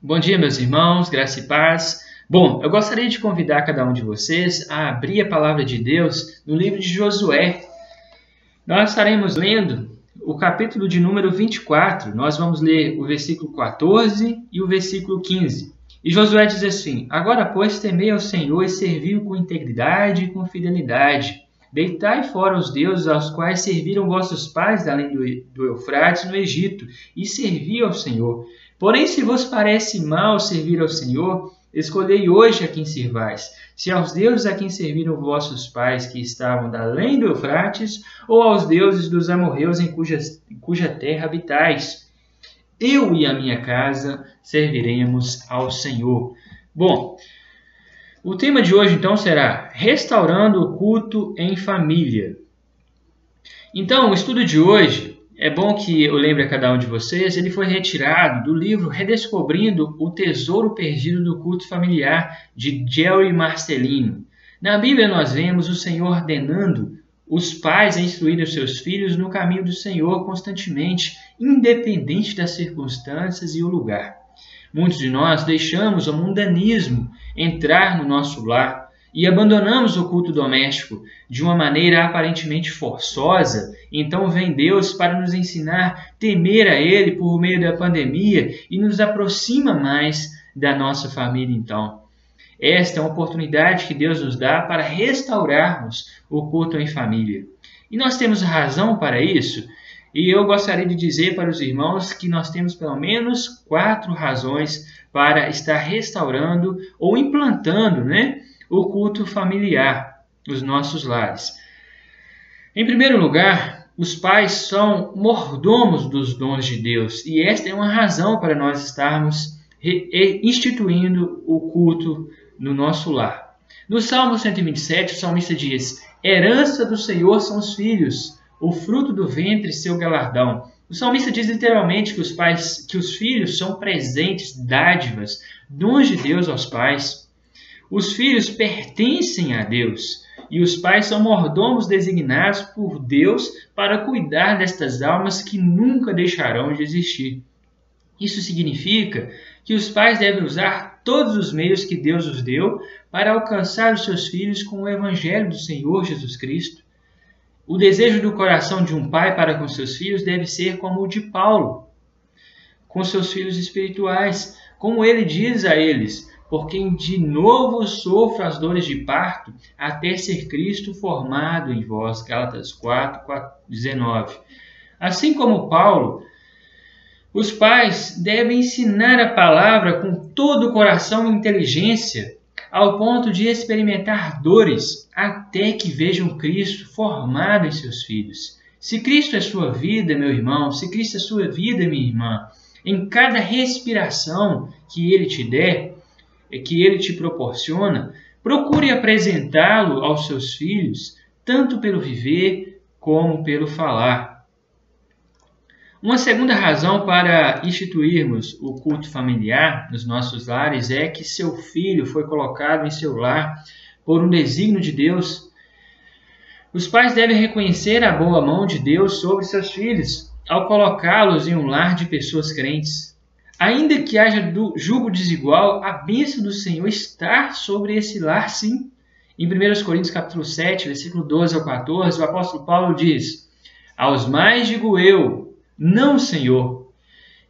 Bom dia, meus irmãos, graça e paz. Bom, eu gostaria de convidar cada um de vocês a abrir a palavra de Deus no livro de Josué. Nós estaremos lendo o capítulo de número 24. Nós vamos ler o versículo 14 e o versículo 15. E Josué diz assim: Agora, pois, temei ao Senhor e servi-o com integridade e com fidelidade. Deitai fora os deuses aos quais serviram vossos pais além do Eufrates no Egito, e servi ao Senhor. Porém, se vos parece mal servir ao Senhor, escolhei hoje a quem servais, se aos deuses a quem serviram vossos pais que estavam da além do Eufrates, ou aos deuses dos amorreus em cuja terra habitais. Eu e a minha casa serviremos ao Senhor. Bom, o tema de hoje então será Restaurando o culto em família. Então, o estudo de hoje, é bom que eu lembre a cada um de vocês, ele foi retirado do livro Redescobrindo o Tesouro Perdido do Culto Familiar, de Jerry Marcelino. Na Bíblia nós vemos o Senhor ordenando os pais a instruir os seus filhos no caminho do Senhor constantemente, independente das circunstâncias e o lugar. Muitos de nós deixamos o mundanismo entrar no nosso lar e abandonamos o culto doméstico de uma maneira aparentemente forçosa. Então vem Deus para nos ensinar a temer a Ele por meio da pandemia e nos aproxima mais da nossa família então. Esta é uma oportunidade que Deus nos dá para restaurarmos o culto em família. E nós temos razão para isso. E eu gostaria de dizer para os irmãos que nós temos pelo menos 4 razões para estar restaurando ou implantando, o culto familiar nos nossos lares. Em primeiro lugar, os pais são mordomos dos dons de Deus. E esta é uma razão para nós estarmos instituindo o culto no nosso lar. No Salmo 127, o salmista diz: Herança do Senhor são os filhos, o fruto do ventre seu galardão. O salmista diz literalmente que os filhos são presentes, dádivas, dons de Deus aos pais. Os filhos pertencem a Deus e os pais são mordomos designados por Deus para cuidar destas almas que nunca deixarão de existir. Isso significa que os pais devem usar todos os meios que Deus os deu para alcançar os seus filhos com o Evangelho do Senhor Jesus Cristo. O desejo do coração de um pai para com seus filhos deve ser como o de Paulo, com seus filhos espirituais, como ele diz a eles: porque de novo sofro as dores de parto, até ser Cristo formado em vós. Gálatas 4:19. Assim como Paulo, os pais devem ensinar a palavra com todo o coração e inteligência, ao ponto de experimentar dores, até que vejam Cristo formado em seus filhos. Se Cristo é sua vida, meu irmão, se Cristo é sua vida, minha irmã, em cada respiração que Ele te der, que Ele te proporciona, procure apresentá-lo aos seus filhos, tanto pelo viver como pelo falar. Uma segunda razão para instituirmos o culto familiar nos nossos lares é que seu filho foi colocado em seu lar por um desígnio de Deus. Os pais devem reconhecer a boa mão de Deus sobre seus filhos ao colocá-los em um lar de pessoas crentes. Ainda que haja jugo desigual, a bênção do Senhor está sobre esse lar, sim. Em 1 Coríntios capítulo 7, versículo 12 ao 14, o apóstolo Paulo diz: Aos mais digo eu, não, Senhor.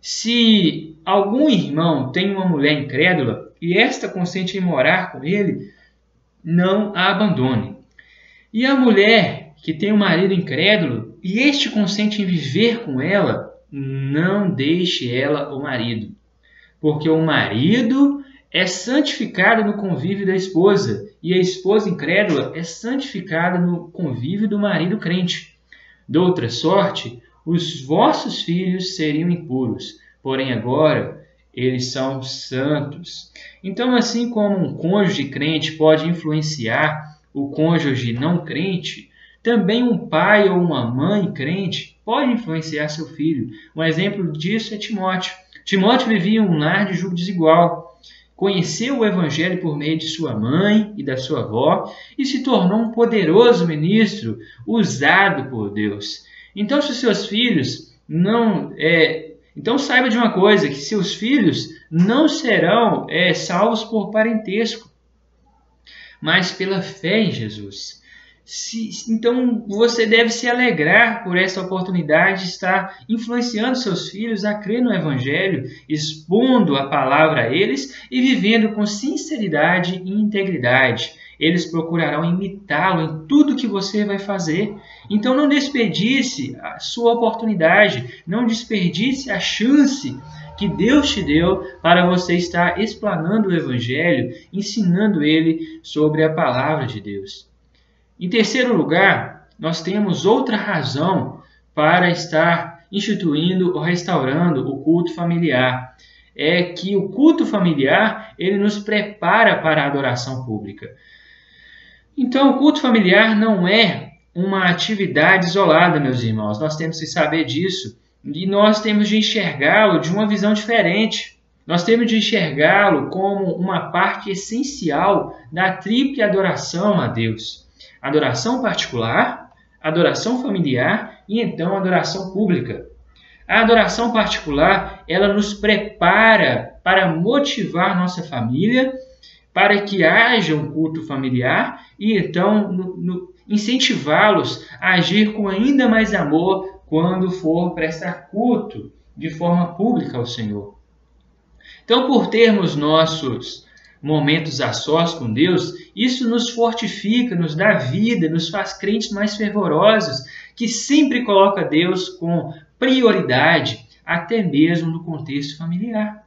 Se algum irmão tem uma mulher incrédula e esta consente em morar com ele, não a abandone. E a mulher que tem um marido incrédulo e este consente em viver com ela, não deixe ela o marido. Porque o marido é santificado no convívio da esposa e a esposa incrédula é santificada no convívio do marido crente. De outra sorte, os vossos filhos seriam impuros, porém agora eles são santos. Então, assim como um cônjuge crente pode influenciar o cônjuge não crente, também um pai ou uma mãe crente pode influenciar seu filho. Um exemplo disso é Timóteo. Timóteo vivia em um lar de jugo desigual. Conheceu o Evangelho por meio de sua mãe e da sua avó e se tornou um poderoso ministro usado por Deus. Então, se seus filhos não Então saiba de uma coisa, que seus filhos não serão salvos por parentesco, mas pela fé em Jesus. Então você deve se alegrar por essa oportunidade de estar influenciando seus filhos a crer no Evangelho, expondo a palavra a eles e vivendo com sinceridade e integridade. Eles procurarão imitá-lo em tudo que você vai fazer. Então não desperdice a sua oportunidade, não desperdice a chance que Deus te deu para você estar explanando o Evangelho, ensinando ele sobre a palavra de Deus. Em terceiro lugar, nós temos outra razão para estar instituindo ou restaurando o culto familiar. É que o culto familiar, ele nos prepara para a adoração pública. Então, o culto familiar não é uma atividade isolada, meus irmãos. Nós temos que saber disso. E nós temos de enxergá-lo de uma visão diferente. Nós temos de enxergá-lo como uma parte essencial da tríplice adoração a Deus. Adoração particular, adoração familiar e então adoração pública. A adoração particular, ela nos prepara para motivar nossa família, para que haja um culto familiar e então incentivá-los a agir com ainda mais amor quando for prestar culto de forma pública ao Senhor. Então, por termos nossos momentos a sós com Deus, isso nos fortifica, nos dá vida, nos faz crentes mais fervorosos, que sempre coloca Deus com prioridade, até mesmo no contexto familiar.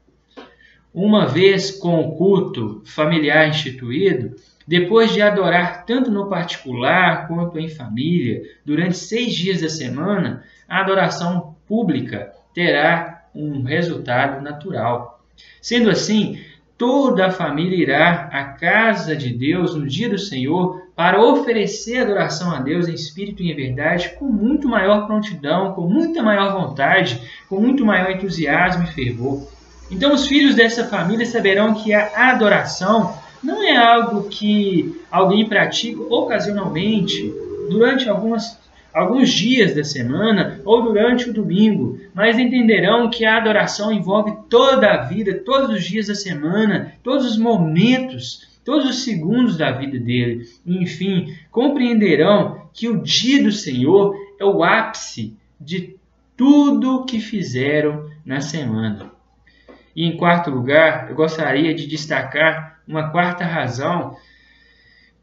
Uma vez com o culto familiar instituído, depois de adorar tanto no particular quanto em família, durante 6 dias da semana, a adoração pública terá um resultado natural. Sendo assim, toda a família irá à casa de Deus no dia do Senhor para oferecer adoração a Deus em espírito e em verdade com muito maior prontidão, com muita maior vontade, com muito maior entusiasmo e fervor. Então os filhos dessa família saberão que a adoração não é algo que alguém pratica ocasionalmente durante alguns dias da semana ou durante o domingo, mas entenderão que a adoração envolve toda a vida, todos os dias da semana, todos os momentos, todos os segundos da vida dele. E, enfim, compreenderão que o dia do Senhor é o ápice de tudo que fizeram na semana. E em quarto lugar, eu gostaria de destacar uma quarta razão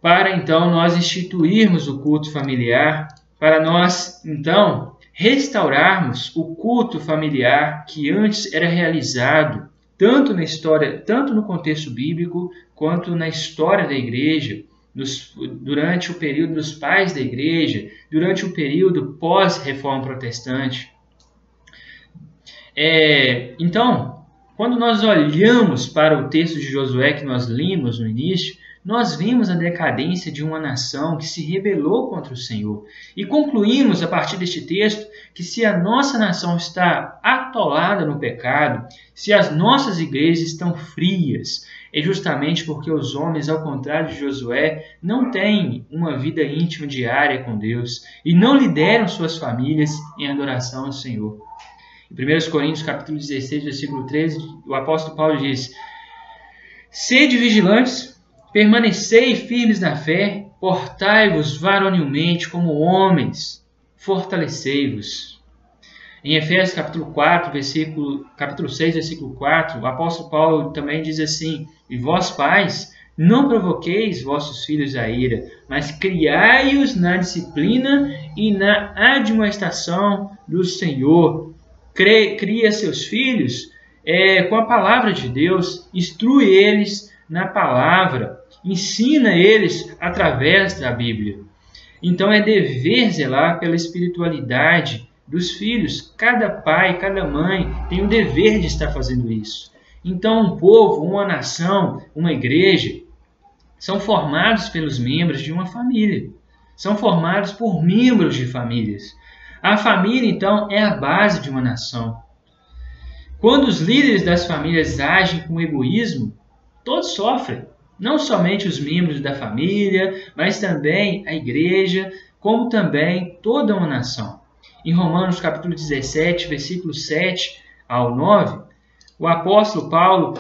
para então nós instituirmos o culto familiar, para nós então restaurarmos o culto familiar que antes era realizado tanto na história, tanto no contexto bíblico quanto na história da igreja, durante o período dos pais da igreja, durante o período pós-reforma protestante. Então, quando nós olhamos para o texto de Josué que nós lemos no início, nós vimos a decadência de uma nação que se rebelou contra o Senhor. E concluímos a partir deste texto que se a nossa nação está atolada no pecado, se as nossas igrejas estão frias, é justamente porque os homens, ao contrário de Josué, não têm uma vida íntima diária com Deus e não lideram suas famílias em adoração ao Senhor. Em 1 Coríntios capítulo 16, versículo 13, o apóstolo Paulo diz: sede vigilantes, permanecei firmes na fé, portai-vos varonilmente como homens, fortalecei-vos. Em Efésios capítulo 6, versículo 4, o apóstolo Paulo também diz assim: e vós pais, não provoqueis vossos filhos a ira, mas criai-os na disciplina e na admoestação do Senhor. Cria seus filhos com a palavra de Deus, instrui eles na palavra, ensina eles através da Bíblia. Então é dever zelar pela espiritualidade dos filhos. Cada pai, cada mãe tem o dever de estar fazendo isso. Então um povo, uma nação, uma igreja são formados pelos membros de uma família. São formados por membros de famílias. A família, então, é a base de uma nação. Quando os líderes das famílias agem com egoísmo, todos sofrem. Não somente os membros da família, mas também a igreja, como também toda uma nação. Em Romanos capítulo 17, versículo 7, ao 9, o apóstolo Paulo,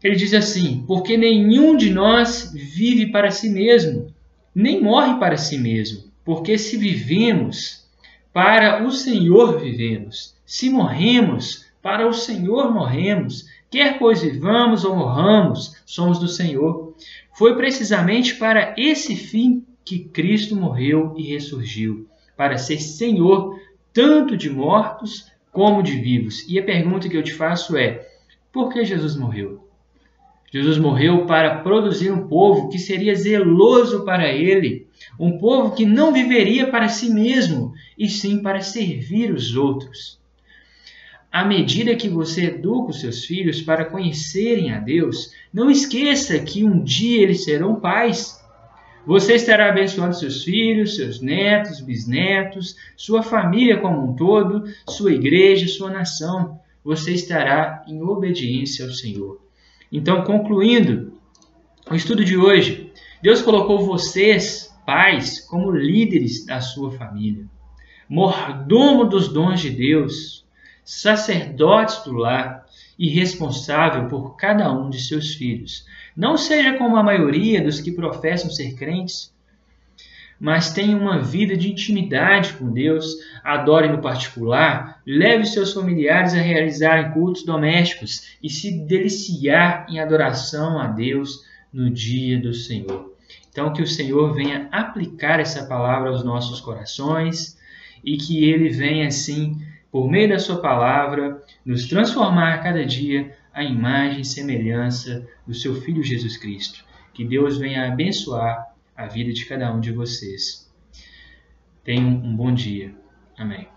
ele diz assim: porque nenhum de nós vive para si mesmo, nem morre para si mesmo, porque se vivemos, para o Senhor vivemos, se morremos, para o Senhor morremos, quer pois vivamos ou morramos, somos do Senhor. Foi precisamente para esse fim que Cristo morreu e ressurgiu, para ser Senhor tanto de mortos como de vivos. E a pergunta que eu te faço é: por que Jesus morreu? Jesus morreu para produzir um povo que seria zeloso para Ele, um povo que não viveria para si mesmo, e sim para servir os outros. À medida que você educa os seus filhos para conhecerem a Deus, não esqueça que um dia eles serão pais. Você estará abençoando seus filhos, seus netos, bisnetos, sua família como um todo, sua igreja, sua nação. Você estará em obediência ao Senhor. Então, concluindo o estudo de hoje, Deus colocou vocês, pais, como líderes da sua família, mordomo dos dons de Deus, sacerdotes do lar e responsável por cada um de seus filhos. Não seja como a maioria dos que professam ser crentes, mas tenha uma vida de intimidade com Deus, adore no particular, leve seus familiares a realizarem cultos domésticos e se deliciar em adoração a Deus no dia do Senhor. Então, que o Senhor venha aplicar essa palavra aos nossos corações e que Ele venha, assim, por meio da sua palavra, nos transformar a cada dia à imagem e semelhança do seu Filho Jesus Cristo. Que Deus venha abençoar a vida de cada um de vocês. Tenham um bom dia. Amém.